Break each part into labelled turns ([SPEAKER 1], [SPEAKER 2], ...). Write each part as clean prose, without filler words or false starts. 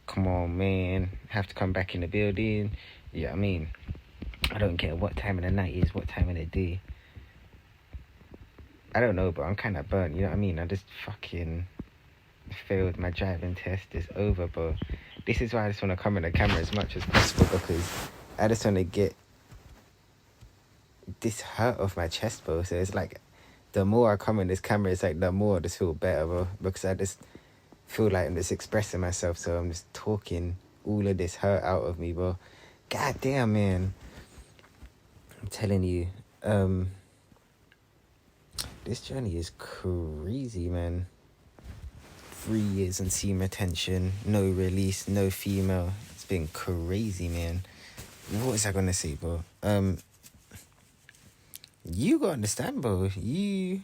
[SPEAKER 1] Come on, man. Have to come back in the building. Yeah, I mean, I don't care what time of the night is, what time of the day. I don't know, but I'm kind of burnt, you know what I mean? I just fucking failed my driving test. It's over, bro. This is why I just want to come in the camera as much as possible, because I just want to get this hurt off my chest, bro. So it's like, the more I come in this camera, it's like the more I just feel better, bro. Because I just feel like I'm just expressing myself, so I'm just talking all of this hurt out of me, bro. God damn, man. I'm telling you, this journey is crazy, man. 3 years on seam retention, no release, no female. It's been crazy, man. What was I gonna say, bro? You gotta understand, bro. You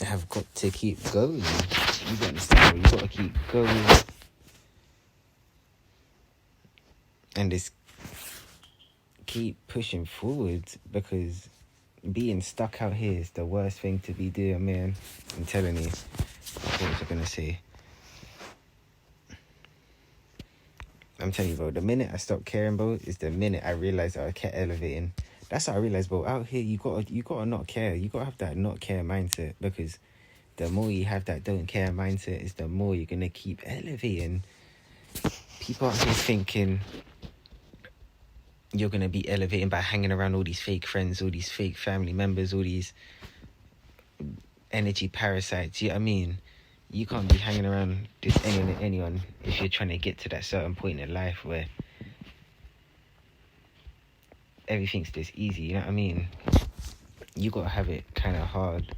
[SPEAKER 1] have got to keep going. You gotta understand, bro. You gotta keep going. And just keep pushing forward, because being stuck out here is the worst thing to be doing, man. I'm telling you. What was I gonna say? I'm telling you, bro, the minute I stopped caring, bro, is the minute I realized I kept elevating. That's what I realized, bro. Out here, you gotta not care. You gotta have that not care mindset, because the more you have that don't care mindset, is the more you're gonna keep elevating. People out here thinking you're gonna be elevating by hanging around all these fake friends, all these fake family members, all these energy parasites. You know what I mean? You can't be hanging around just anyone if you're trying to get to that certain point in life where everything's just easy, you know what I mean? You gotta have it kind of hard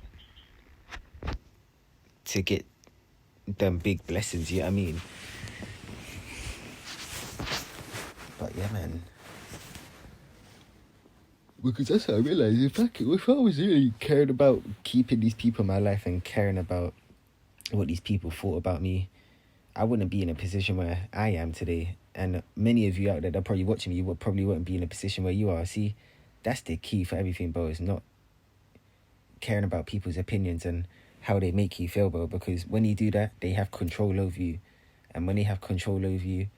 [SPEAKER 1] to get them big blessings, you know what I mean? But yeah, man. Because that's what I realised. If I was really caring about keeping these people in my life and caring about what these people thought about me, I wouldn't be in a position where I am today. And many of you out there that are probably watching me probably wouldn't be in a position where you are. See, that's the key for everything, bro. It's not caring about people's opinions and how they make you feel, bro. Because when you do that, they have control over you. And when they have control over you,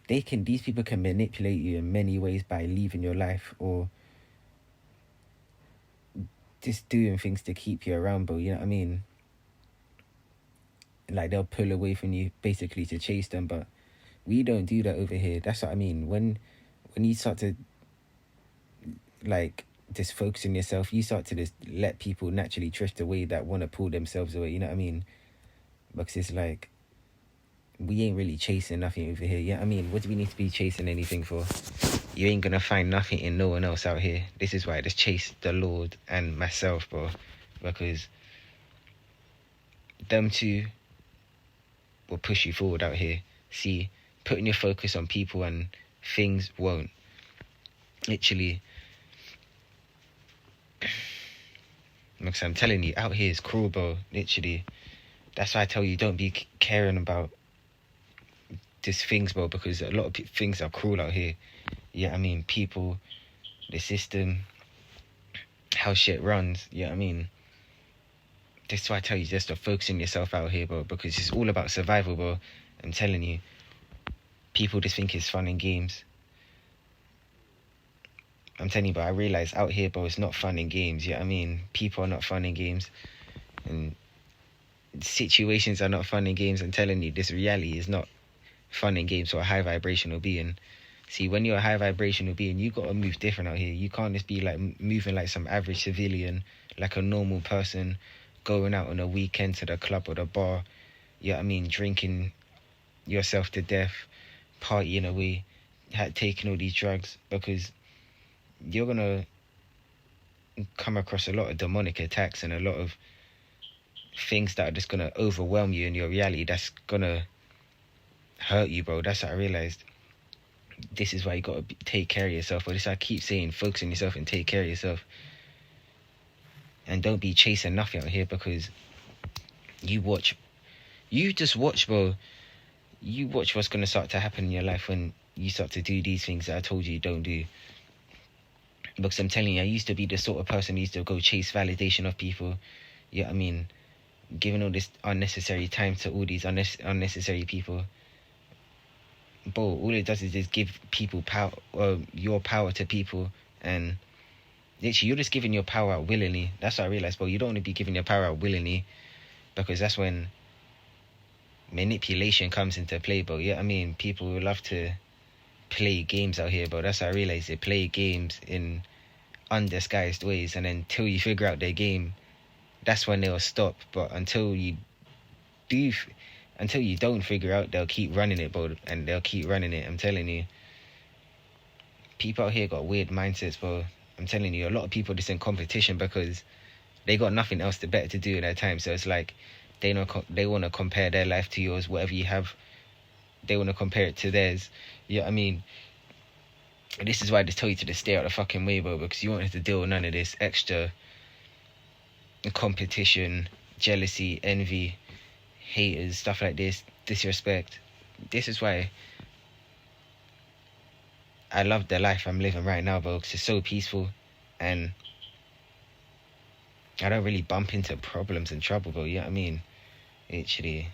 [SPEAKER 1] these people can manipulate you in many ways by leaving your life or just doing things to keep you around, bro. You know what I mean? Like, they'll pull away from you basically to chase them, but we don't do that over here. That's what I mean. When you start to like just focus on yourself, you start to just let people naturally drift away that want to pull themselves away, you know what I mean? Because it's like, we ain't really chasing nothing over here, you know what I mean? What do we need to be chasing anything for? You ain't gonna find nothing in no one else out here. This is why I just chase the Lord and myself, bro, because them two will push you forward out here. See, putting your focus on people and things won't. Literally, because I'm telling you, out here is cruel, bro. Literally, that's why I tell you, don't be caring about just things, bro, because a lot of things are cruel out here. Yeah, I mean, people, the system, how shit runs. Yeah, I mean, that's why I tell you just to focus on yourself out here, bro, because it's all about survival, bro. I'm telling you, people just think it's fun and games. I'm telling you, but I realize out here, bro, it's not fun and games. Yeah, I mean, people are not fun and games, and situations are not fun and games. I'm telling you, this reality is not fun and games for a high vibrational being. See, when you're a high vibrational being, you gotta move different out here. You can't just be like moving like some average civilian, like a normal person, going out on a weekend to the club or the bar. You know what I mean? Drinking yourself to death, partying away, taking all these drugs, because you're gonna come across a lot of demonic attacks and a lot of things that are just gonna overwhelm you in your reality. That's gonna hurt you, bro. That's what I realized. This is why you gotta take care of yourself. But this I keep saying, focus on yourself and take care of yourself. And don't be chasing nothing out here, because you just watch, bro. You watch what's gonna start to happen in your life when you start to do these things that I told you don't do. Because I'm telling you, I used to be the sort of person who used to go chase validation of people. Yeah, I mean, giving all this unnecessary time to all these unnecessary people. Bro, all it does is just give people power, your power to people, and literally you're just giving your power out willingly. That's what I realized, bro. You don't want to be giving your power out willingly, because that's when manipulation comes into play, bro. Yeah, I mean, people will love to play games out here, bro. That's what I realized. They play games in undisguised ways, and until you figure out their game, that's when they'll stop. But do until you don't figure out, they'll keep running it, bro, and they'll keep running it. I'm telling you, people out here got weird mindsets, bro. I'm telling you, a lot of people just in competition because they got nothing else to better to do in their time. So it's like they want to compare their life to yours. Whatever you have, they want to compare it to theirs. Yeah, I mean, this is why I just tell you to just stay out of the fucking way, bro, because you won't have to deal with none of this extra competition, jealousy, envy, haters, stuff like this, disrespect. This is why I love the life I'm living right now, bro, because it's so peaceful, and I don't really bump into problems and trouble, bro. You know what I mean? Actually,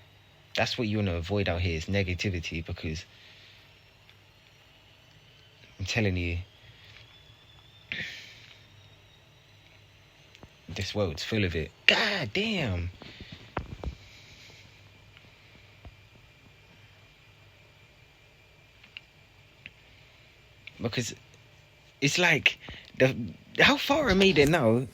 [SPEAKER 1] that's what you want to avoid out here, is negativity, because I'm telling you, this world's full of it. God damn. Because it's like how far I made it now.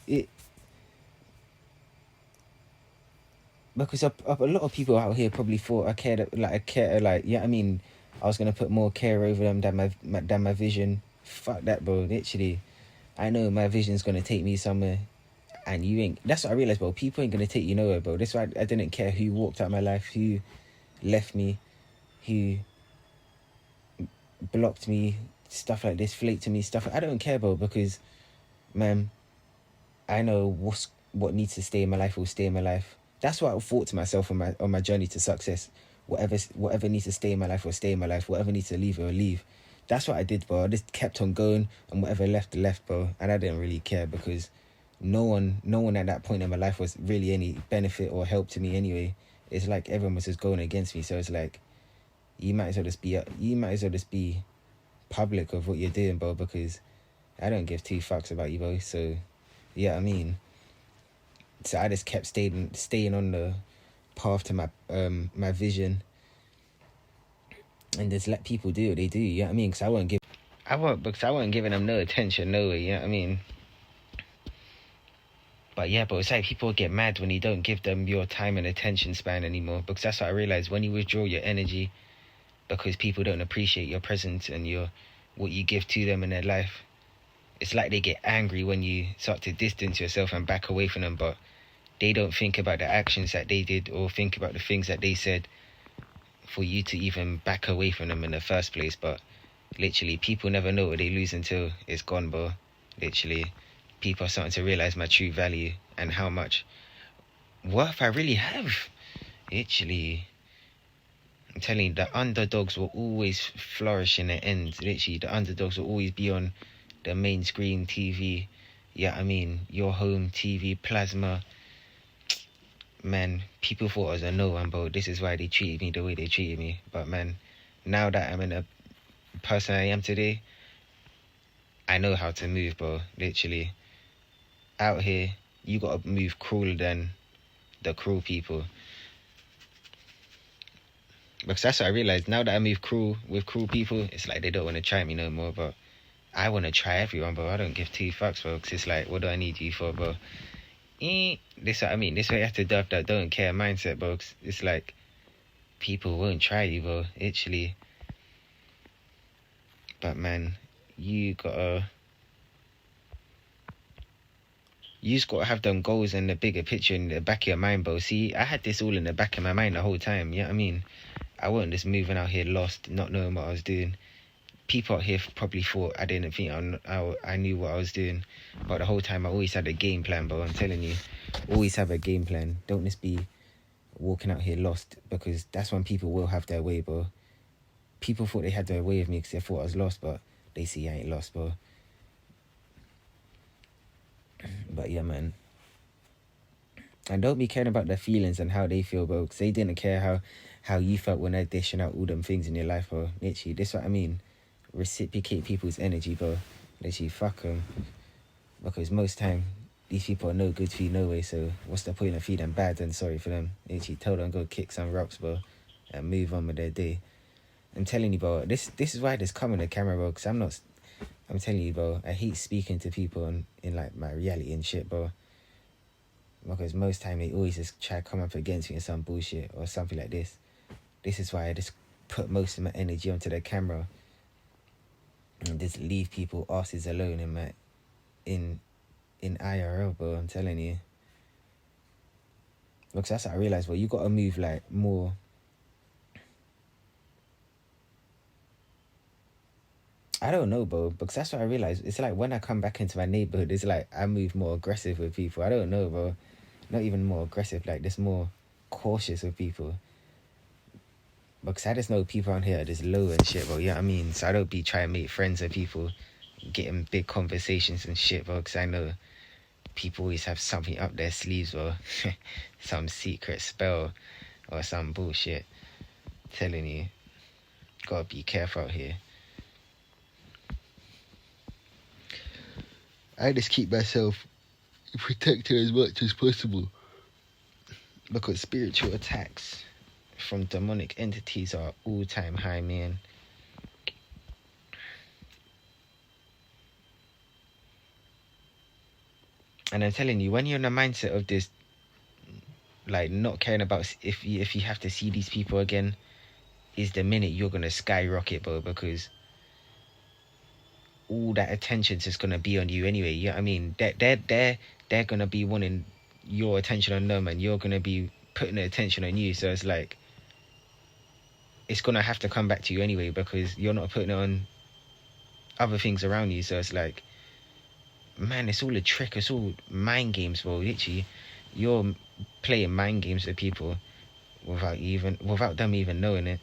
[SPEAKER 1] Because a lot of people out here probably thought I cared, yeah. I mean, I was gonna put more care over them than my vision. Fuck that, bro. Literally, I know my vision's gonna take me somewhere, and you ain't. That's what I realized, bro. People ain't gonna take you nowhere, bro. That's why I didn't care who walked out my life, who left me, who blocked me, stuff like this, flaked to me, stuff. I don't care, bro, because, man, I know what needs to stay in my life will stay in my life. That's what I thought to myself on my journey to success. Whatever needs to stay in my life will stay in my life. Whatever needs to leave will leave. That's what I did, bro. I just kept on going, and whatever left, bro. And I didn't really care, because no one at that point in my life was really any benefit or help to me anyway. It's like everyone was just going against me. So it's like you might as well just be public of what you're doing, bro, because I don't give two fucks about you, bro. So yeah, I mean, so I just kept staying on the path to my my vision, and just let people do what they do. You know what I mean? Because I wasn't giving them no attention, no way. You know what I mean? But yeah, but it's like people get mad when you don't give them your time and attention span anymore, because that's what I realized. When you withdraw your energy because people don't appreciate your presence and what you give to them in their life, it's like they get angry when you start to distance yourself and back away from them, but they don't think about the actions that they did or think about the things that they said for you to even back away from them in the first place. But literally, people never know what they lose until it's gone, bro. Literally, people are starting to realize my true value and how much worth I really have. Literally, I'm telling you, the underdogs will always flourish in the end. Literally, the underdogs will always be on the main screen TV. Yeah, I mean, your home TV, plasma. Man, people thought I was a no one, bro. This is why they treated me the way they treated me. But man, now that I'm in a person I am today, I know how to move, bro. Literally, out here, you gotta move crueler than the cruel people. Because that's what I realized. Now that I move with cruel people, it's like they don't want to try me no more. But I want to try everyone, bro. I don't give two fucks, bro. Because it's like, what do I need you for, bro? This what I mean. This way you have to adopt that don't care mindset, bro. It's like people won't try you, bro. Literally. But man, you just gotta have them goals and the bigger picture in the back of your mind, bro. See, I had this all in the back of my mind the whole time. You know what I mean? I wasn't just moving out here lost, not knowing what I was doing. People out here probably thought I didn't think I knew what I was doing, but the whole time I always had a game plan, bro. I'm telling you, always have a game plan. Don't just be walking out here lost, because that's when people will have their way, bro. People thought they had their way of me because they thought I was lost, but they see I ain't lost, bro. But yeah, man, And don't be caring about their feelings and how they feel, bro. Because they didn't care how you felt when they're dishing out all them things in your life, bro. Literally, this is what I mean. Reciprocate people's energy, bro. Literally, fuck them. Because most time, these people are no good for you no way. So what's the point of feeling bad and sorry for them? Literally, tell them go kick some rocks, bro, and move on with their day. I'm telling you, bro. This is why there's coming the camera, bro. Because I'm telling you, bro. I hate speaking to people in like my reality and shit, bro. Because most time they always just try to come up against me in some bullshit or something like this. This is why I just put most of my energy onto the camera and just leave people asses alone in IRL, bro. I'm telling you. Because that's what I realized, bro. You gotta move like more. I don't know, bro. Because that's what I realized. It's like when I come back into my neighborhood, it's like I move more aggressive with people. I don't know, bro. Not even more aggressive, like just more cautious with people. Because I just know people around here are just low and shit, bro. You know what I mean? So I don't be trying to make friends with people, getting big conversations and shit, bro. Because I know people always have something up their sleeves, bro. Some secret spell or some bullshit. Telling you, gotta be careful out here. I just keep myself protected as much as possible. Because spiritual attacks from demonic entities are all-time high, man. And I'm telling you, when you're in the mindset of this, like not caring about if you have to see these people again, is the minute you're gonna skyrocket, bro. Because all that attention's just gonna be on you anyway. You know what I mean? They're gonna be wanting your attention on them, and you're gonna be putting the attention on you. So it's like it's gonna have to come back to you anyway because you're not putting it on other things around you. So it's like, man, it's all a trick. It's all mind games, bro. Literally, you're playing mind games with people without them even knowing it.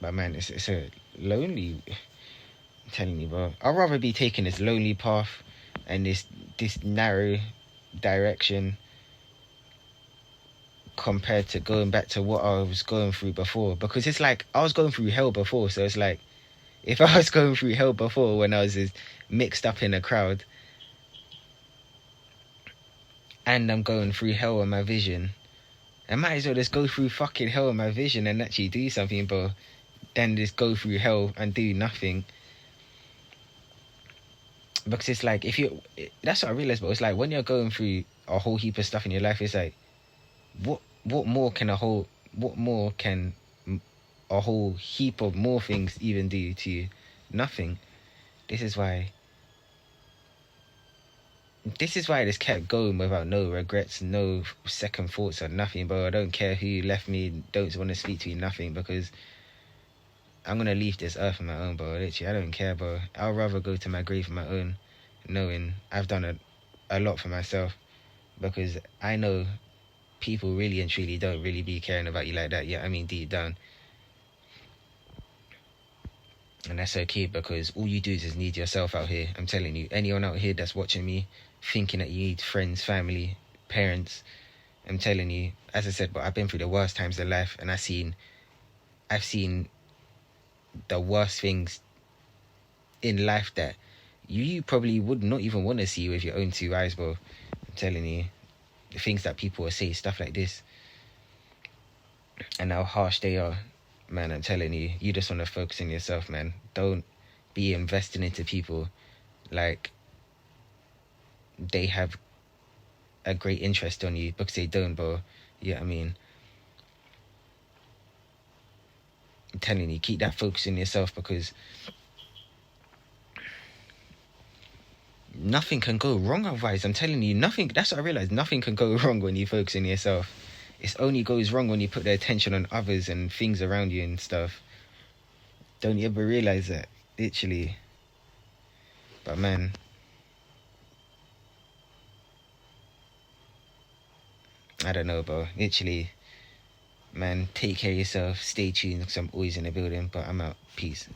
[SPEAKER 1] But man, it's a lonely. I'm telling you, bro. I'd rather be taking this lonely path and this narrow direction compared to going back to what I was going through before. Because it's like I was going through hell before, so it's like if I was going through hell before when I was just mixed up in a crowd, and I'm going through hell in my vision, I might as well just go through fucking hell in my vision and actually do something, bro, than just go through hell and do nothing. Because it's like that's what I realized, bro. It's like when you're going through a whole heap of stuff in your life, it's like what more can a whole heap of more things even do to you? Nothing. This is why I just kept going without no regrets, no second thoughts or nothing, bro. I don't care who left me, don't want to speak to me, nothing, because I'm gonna leave this earth on my own, bro. Literally, I don't care, bro. I'd rather go to my grave on my own, knowing I've done a lot for myself, because I know people really and truly don't really be caring about you like that. Yeah, I mean, deep down. And that's okay, because all you do is just need yourself out here. I'm telling you, anyone out here that's watching me thinking that you need friends, family, parents, I'm telling you, as I said, but I've been through the worst times of life, and I've seen the worst things in life that you probably would not even want to see with your own two eyes, bro. I'm telling you, the things that people will say, stuff like this, and how harsh they are. Man, I'm telling you, you just want to focus on yourself, man. Don't be investing into people like they have a great interest on you, because they don't, bro. You know what I mean? I'm telling you, keep that focus on yourself, because nothing can go wrong otherwise. I'm telling you, nothing. That's what I realized. Nothing can go wrong when you focus on yourself. It only goes wrong when you put the attention on others and things around you and stuff. Don't you ever realize that? Literally. But man, I don't know, bro. Literally, Man, take care of yourself. Stay tuned because I'm always in the building. But I'm out. Peace.